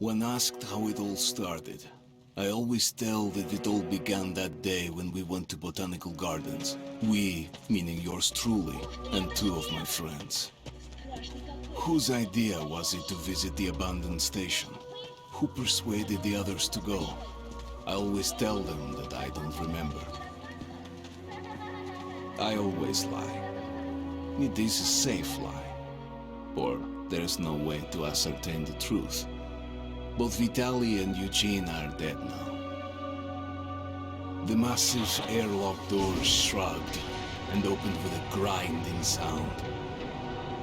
When asked how it all started, I always tell that it all began that day when we went to botanical gardens. We, meaning yours truly, and two of my friends. Whose idea was it to visit the abandoned station? Who persuaded the others to go? I always tell them that I don't remember. I always lie. It is a safe lie. Or there's no way to ascertain the truth. Both Vitaly and Eugene are dead now. The massive airlock doors shrugged and opened with a grinding sound,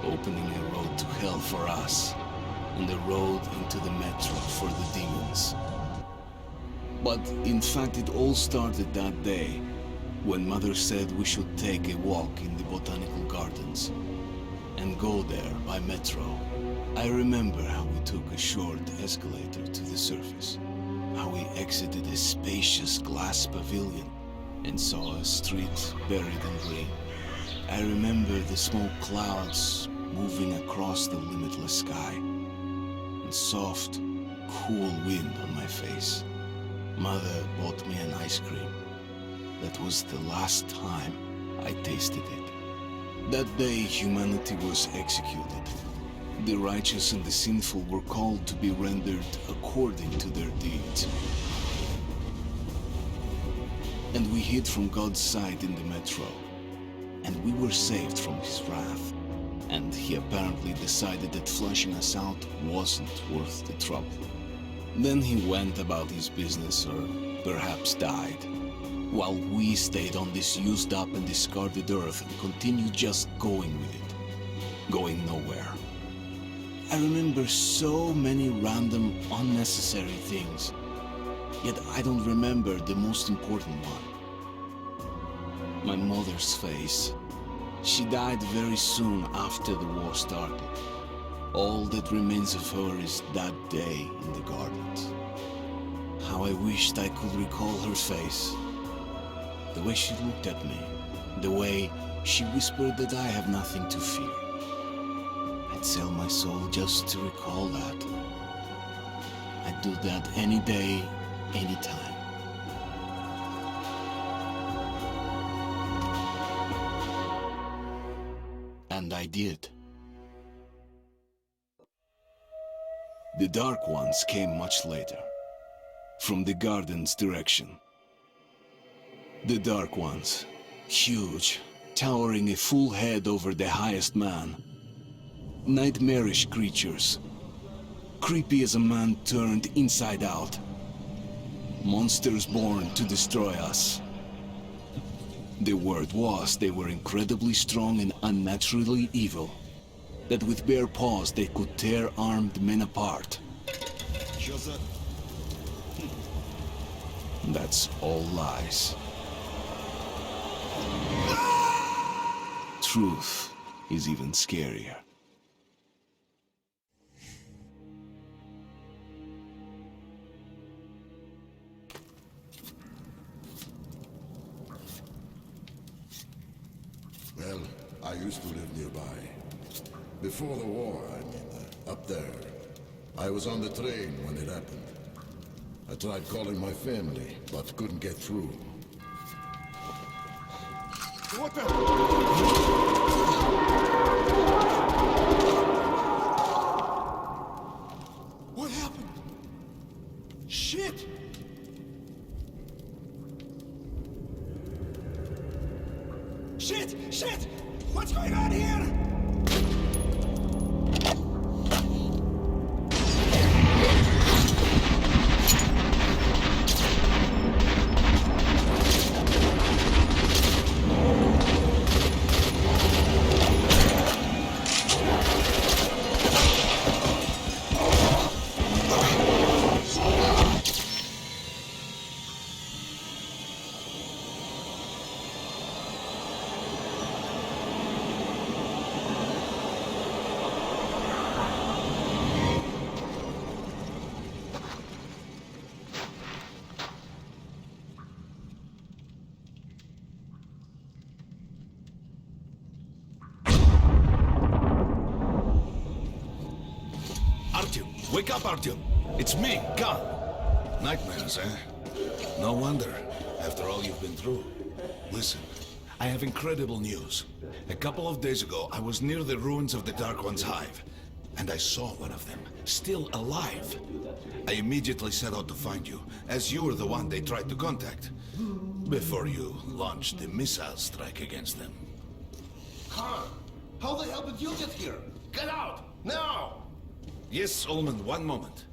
opening a road to hell for us and a road into the metro for the demons. But in fact, it all started that day when Mother said we should take a walk in the botanical gardens and go there by metro. I remember how we took a short escalator to the surface, how we exited a spacious glass pavilion and saw a street buried in green. I remember the smoke clouds moving across the limitless sky and soft, cool wind on my face. Mother bought me an ice cream. That was the last time I tasted it. That day, humanity was executed. The righteous and the sinful were called to be rendered according to their deeds. And we hid from God's sight in the metro. And we were saved from his wrath. And he apparently decided that flushing us out wasn't worth the trouble. Then he went about his business, or perhaps died, while we stayed on this used up and discarded earth and continued just going with it, going nowhere. I remember so many random, unnecessary things, yet I don't remember the most important one. My mother's face. She died very soon after the war started. All that remains of her is that day in the gardens. How I wished I could recall her face. The way she looked at me. The way she whispered that I have nothing to fear. I'd sell my soul just to recall that. I'd do that any day, any time. And I did. The Dark Ones came much later, from the garden's direction. The Dark Ones, huge, towering a full head over the highest man. Nightmarish creatures, creepy as a man turned inside out. Monsters born to destroy us. The word was they were incredibly strong and unnaturally evil. That with bare paws they could tear armed men apart. That's all lies. Truth is even scarier. Well, I used to live nearby. Before the war, up there. I was on the train when it happened. I tried calling my family, but couldn't get through. What the? What happened? Shit! Shit! Shit! What's going on here? Artyom, wake up, Artyom! It's me, Khan. Nightmares, eh? No wonder, after all you've been through. Listen, I have incredible news. A couple of days ago, I was near the ruins of the Dark One's hive, and I saw one of them, still alive. I immediately set out to find you, as you were the one they tried to contact, before you launched the missile strike against them. Khan, how the hell did you get here? Get out, now! Yes, Ullman, one moment.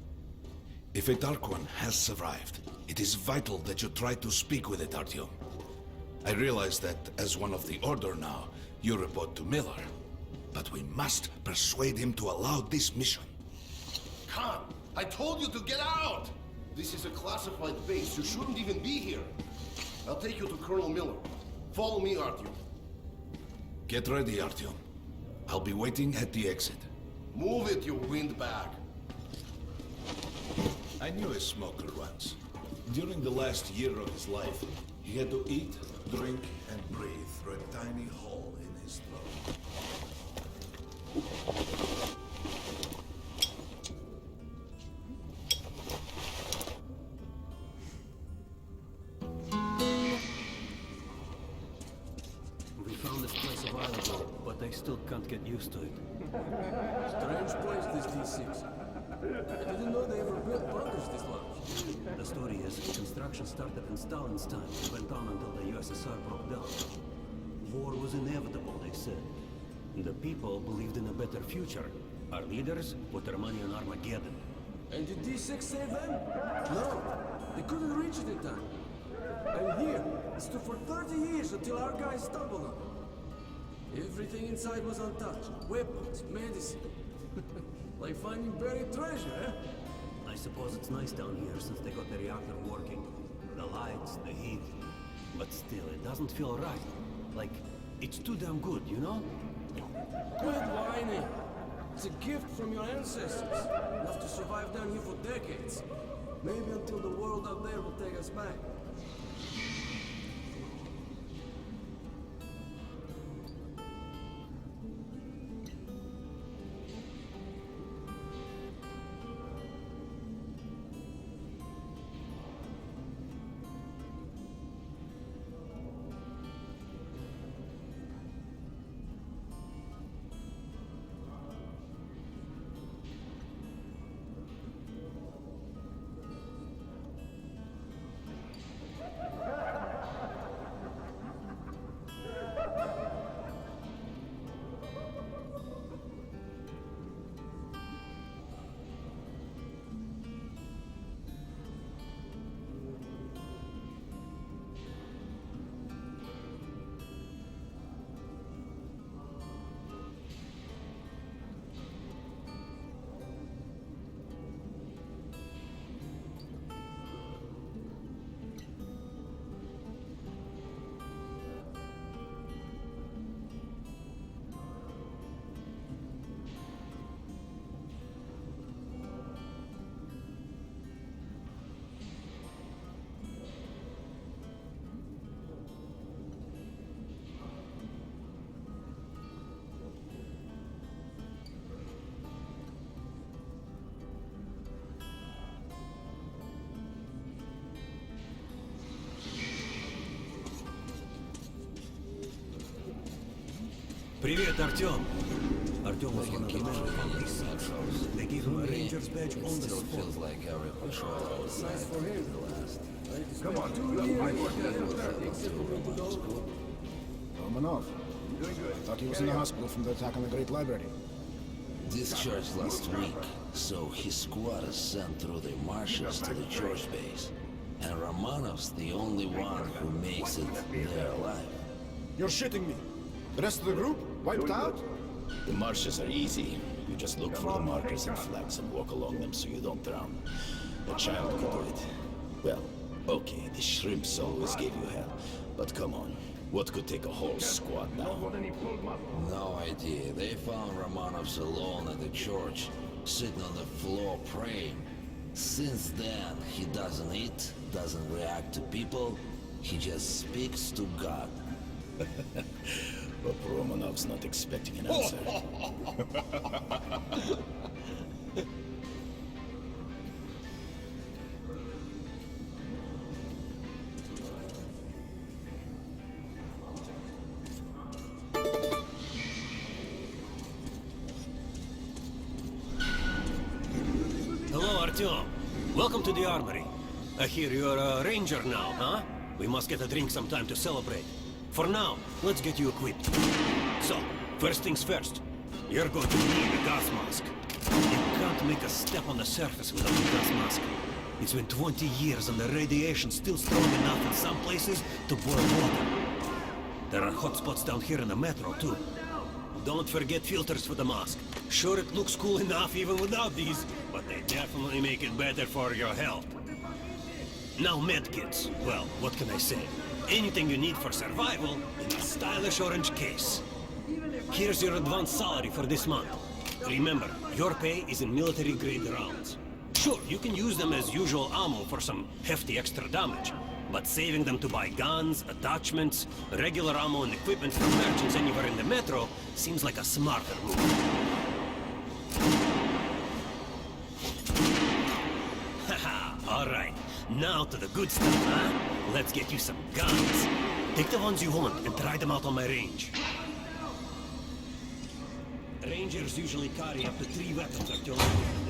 If a Dark One has survived, it is vital that you try to speak with it, Artyom. I realize that as one of the Order now, you report to Miller. But we must persuade him to allow this mission. Khan, I told you to get out! This is a classified base. You shouldn't even be here. I'll take you to Colonel Miller. Follow me, Artyom. Get ready, Artyom. I'll be waiting at the exit. Move it, you windbag. I knew a smoker once. During the last year of his life, he had to eat, drink, and breathe through a tiny hole in his throat. We found this place a while ago, but I still can't get used to it. Strange place, this D6. I didn't know they ever built bunkers this large. The story is, construction started in Stalin's time and went on until the USSR broke down. War was inevitable, they said. The people believed in a better future. Our leaders put their money on Armageddon. And did D6 save them? No, they couldn't reach it in time. And here, it stood for 30 years until our guys stumbled on it. Everything inside was untouched. Weapons, medicine. Like finding buried treasure, eh? I suppose it's nice down here since they got the reactor working. The lights, the heat. But still, it doesn't feel right. Like, it's too damn good, you know? Quit whining. It's a gift from your ancestors. Enough to survive down here for decades. Maybe until the world out there will take us back. Привет, Артем! Артем was one of the men who found these sets. They gave him a ranger's badge on the spot. Nice for him. Come on, Romanov. Thought he was in the hospital from the attack on the Great Library. Discharged last week, so his squad is sent through the marshes to the church base. And Romanov's the only one who makes it there alive. You're shitting me. The rest of the group? Wiped out? The marshes are easy. You just look for the markers and flags and walk along them so you don't drown. A child could do it. Well, okay, the shrimps always gave you hell. But come on, what could take a whole squad now? No idea. They found Romanov's alone at the church, sitting on the floor praying. Since then, he doesn't eat, doesn't react to people. He just speaks to God. But Romanov's not expecting an answer. Artyom. Welcome to the armory. I hear you're a ranger now, huh? We must get a drink sometime to celebrate. For now, let's get you equipped. So, first things first. You're going to need a gas mask. You can't make a step on the surface without a gas mask. It's been 20 years and the radiation's still strong enough in some places to boil water. There are hot spots down here in the metro, too. Don't forget filters for the mask. Sure, it looks cool enough even without these, but they definitely make it better for your health. Now medkits. Well, what can I say? Anything you need for survival in a stylish orange case. Here's your advance salary for this month. Remember, your pay is in military-grade rounds. Sure, you can use them as usual ammo for some hefty extra damage, but saving them to buy guns, attachments, regular ammo and equipment from merchants anywhere in the metro seems like a smarter move. Haha, alright. Now to the good stuff, huh? Let's get you some guns. Take the ones you want and try them out on my range. Rangers usually carry up to 3 weapons, Artyom.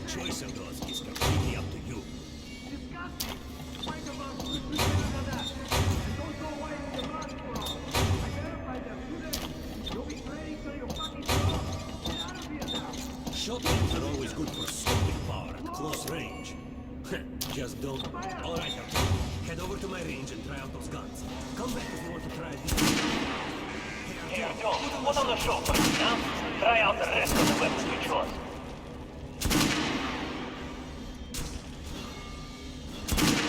The choice of those is completely up to you. Shotguns are always good for stopping power at close range. Just don't... Alright, Artyom. Head over to my range and try out those guns. Come back if you want to try these. Hey, Artyom, put on the show first, now. Try out the rest of the weapons you chose.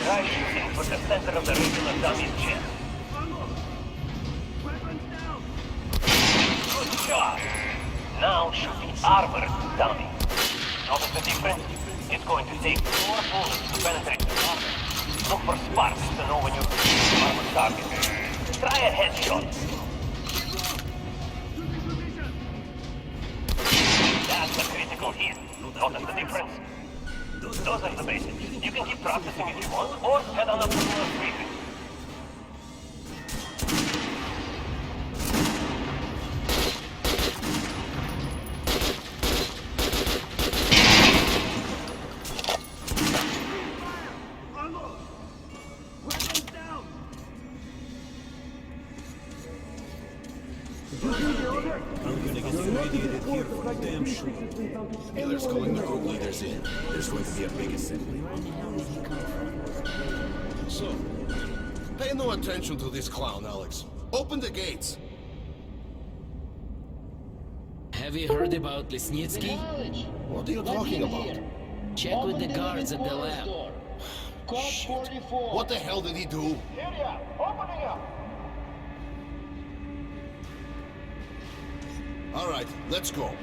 Try shooting for the center of the regular dummy's chest. Good job! Now shoot the armored dummy. Notice the difference? It's going to take 4 bullets to penetrate the armor. Look for sparks to know when you hit armored target. Try a headshot. That's a critical hit. Notice the difference? Those are the basics. You can keep practicing if you want, or head on up to the briefing. Miller's calling the group leaders in. There's going to be a big assembly. So, pay no attention to this clown, Alex. Open the gates. Have you heard about Lesnitsky? What are you talking about? Check with the guards at the lab. Shit. What the hell did he do? All right, let's go.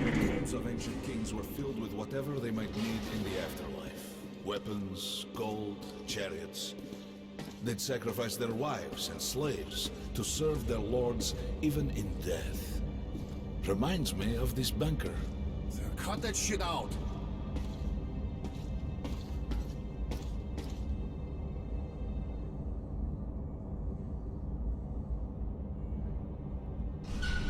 The tombs of ancient kings were filled with whatever they might need in the afterlife. Weapons, gold, chariots. They'd sacrifice their wives and slaves to serve their lords even in death. Reminds me of this bunker. Cut that shit out.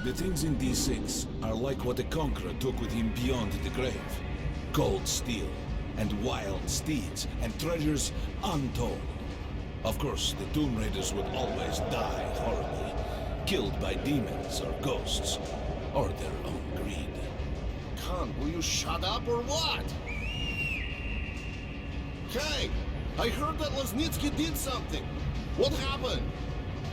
The things in D6 are like what the Conqueror took with him beyond the grave. Gold steel, and wild steeds, and treasures untold. Of course, the Tomb Raiders would always die horribly, killed by demons or ghosts, or their own greed. Khan, will you shut up or what? Hey, I heard that Lesnitsky did something. What happened?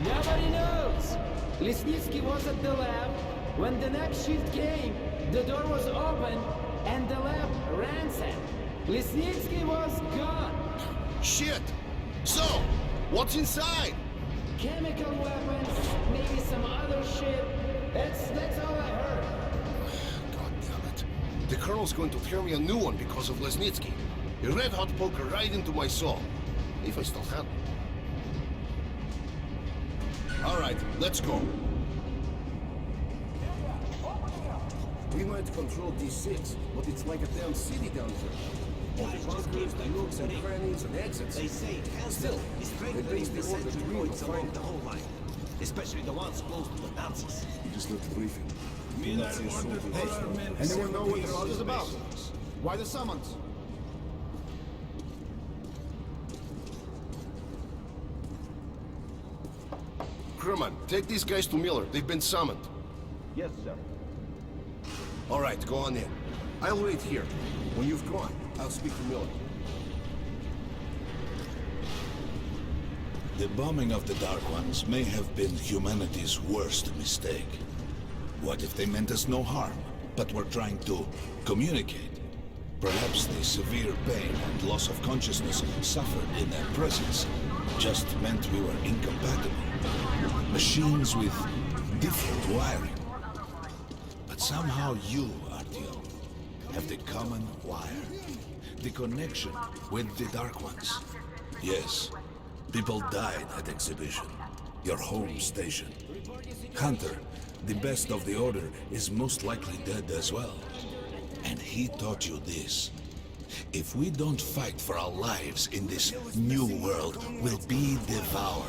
Nobody knows. Lesnitsky was at the lab. When the next shift came, the door was open and the lab ransacked. Lesnitsky was gone. Shit! So, what's inside? Chemical weapons, maybe some other shit. That's all I heard. God damn it. The Colonel's going to tear me a new one because of Lesnitsky. A red-hot poker right into my soul. If I still have it. All right, let's go. We might control D6, but it's like a damn city down here. All the bunkers, nooks and crannies and exits. They say Still, is they base the order to points along the whole line. especially the ones close to the Nazis. Just left the briefing. Miller Nazi assault ordered was- our men to Anyone know what the seize rout is about? bases. Why the summons? Crewman, take these guys to Miller. They've been summoned. Yes, sir. All right, go on in. I'll wait here. When you've gone, I'll speak to Miller. The bombing of the Dark Ones may have been humanity's worst mistake. What if they meant us no harm, but were trying to communicate? Perhaps the severe pain and loss of consciousness suffered in their presence just meant we were incompatible. Machines with different wiring. But somehow you, Artyom, have the common wire. The connection with the Dark Ones. Yes, people died at exhibition. Your home station. Hunter, the best of the Order, is most likely dead as well. And he taught you this. If we don't fight for our lives in this new world, we'll be devoured.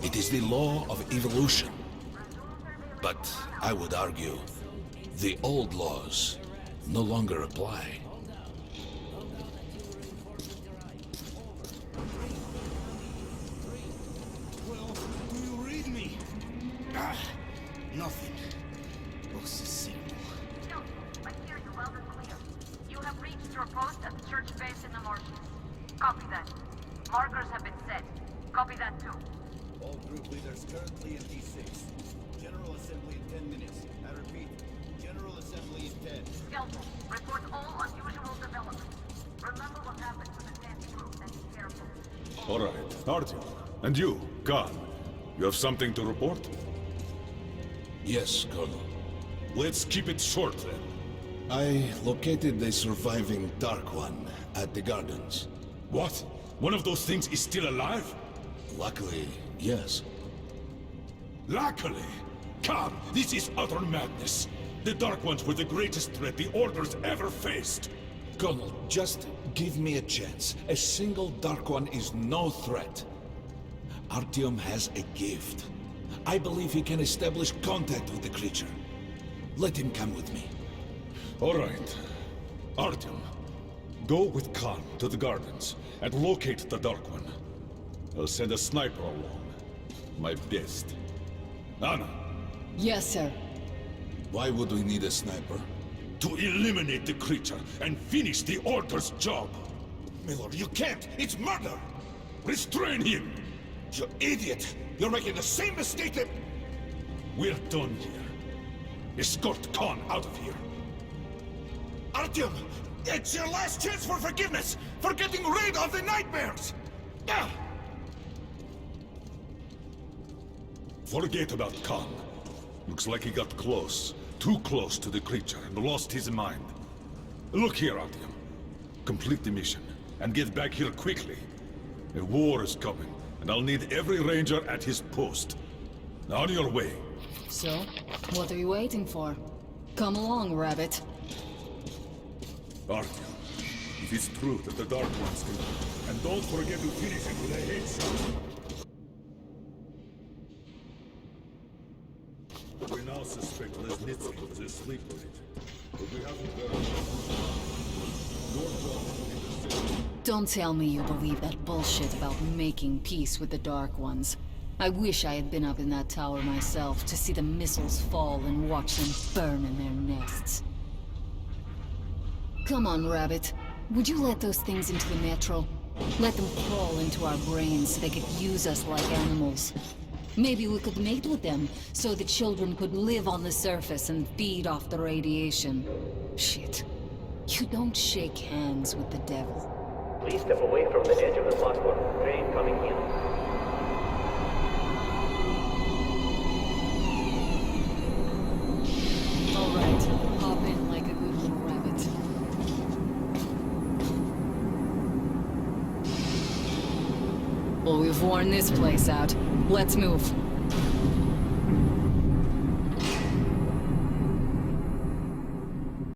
It is the law of evolution. But I would argue, the old laws no longer apply. Well, do you read me? Nothing. I hear you loud and clear. You have reached your post at the church base in the marshes. Copy that. Markers have been set. Copy that too. All group leaders currently in D6. General Assembly in 10 minutes. I repeat, General Assembly in 10. Skeleton, report all unusual developments. Remember what happened to the 10th group and be careful. All right, Artyom. And you, Khan, you have something to report? Yes, Colonel. Let's keep it short then. I located the surviving Dark One at the gardens. What? One of those things is still alive? Luckily, yes. Luckily? Khan, this is utter madness. The Dark Ones were the greatest threat the Order's ever faced. Colonel, just give me a chance. A single Dark One is no threat. Artyom has a gift. I believe he can establish contact with the creature. Let him come with me. All right. Artyom, go with Khan to the gardens and locate the Dark One. I'll send a sniper along. My best. Anna, Yes, sir. Why would we need a sniper? to eliminate the creature and finish the Order's job. Miller, you can't! It's murder! Restrain him! You idiot! You're making the same mistake that... We're done here. Escort Khan out of here. Artyom! It's your last chance for forgiveness! For getting rid of the nightmares! Ah! Forget about Khan. Looks like he got close. Too close to the creature and lost his mind. Look here, Artyom. Complete the mission and get back here quickly. A war is coming, and I'll need every ranger at his post. On your way. So, what are you waiting for? Come along, Rabbit. Artyom, if it's true that the Dark Ones can... And don't forget to finish it with a headshot. We now suspect Lesnitsky was asleep with it, but we haven't verified. Don't tell me you believe that bullshit about making peace with the Dark Ones. I wish I had been up in that tower myself to see the missiles fall and watch them burn in their nests. Come on, Rabbit. Would you let those things into the metro? Let them crawl into our brains so they could use us like animals. Maybe we could mate with them, so the children could live on the surface and feed off the radiation. Shit. You don't shake hands with the devil. Please step away from the edge of the platform. Train coming in. All right, hop in like a good little rabbit. Well, we've worn this place out. Let's move.